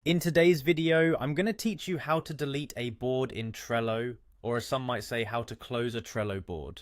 In today's video, I'm going to teach you how to delete a board in Trello, or as some might say, how to close a Trello board.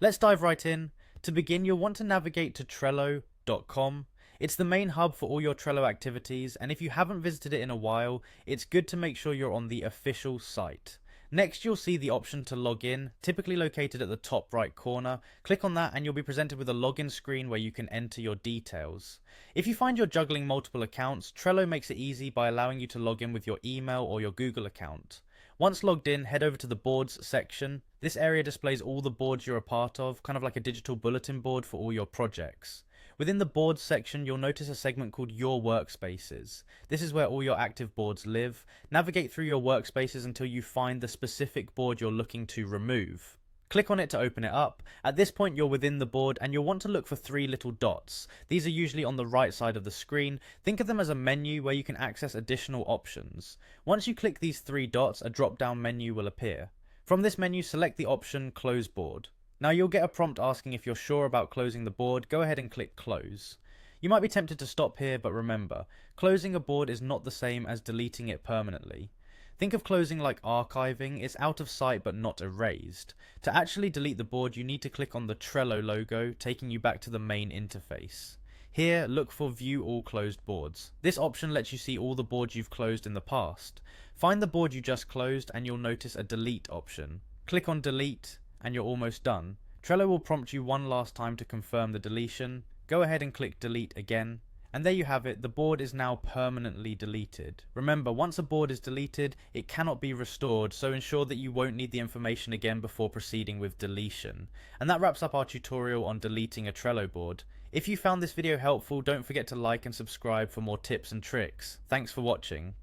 Let's dive right in. To begin, you'll want to navigate to Trello.com. It's the main hub for all your Trello activities, and if you haven't visited it in a while, it's good to make sure you're on the official site. Next, you'll see the option to log in, typically located at the top right corner. Click on that and you'll be presented with a login screen where you can enter your details. If you find you're juggling multiple accounts, Trello makes it easy by allowing you to log in with your email or your Google account. Once logged in, head over to the boards section. This area displays all the boards you're a part of, kind of like a digital bulletin board for all your projects. Within the boards section, you'll notice a segment called Your Workspaces. This is where all your active boards live. Navigate through your workspaces until you find the specific board you're looking to remove. Click on it to open it up. At this point, you're within the board and you'll want to look for three little dots. These are usually on the right side of the screen. Think of them as a menu where you can access additional options. Once you click these three dots, a drop-down menu will appear. From this menu, select the option Close Board. Now you'll get a prompt asking if you're sure about closing the board. Go ahead and click Close. You might be tempted to stop here, but remember, closing a board is not the same as deleting it permanently. Think of closing like archiving. It's out of sight but not erased. To actually delete the board, you need to click on the Trello logo, taking you back to the main interface. Here, look for View All Closed Boards. This option lets you see all the boards you've closed in the past. Find the board you just closed and you'll notice a Delete option. Click on Delete and you're almost done. Trello will prompt you one last time to confirm the deletion. Go ahead and click Delete again. And there you have it, the board is now permanently deleted. Remember, once a board is deleted, it cannot be restored, so ensure that you won't need the information again before proceeding with deletion. And that wraps up our tutorial on deleting a Trello board. If you found this video helpful, don't forget to like and subscribe for more tips and tricks. Thanks for watching.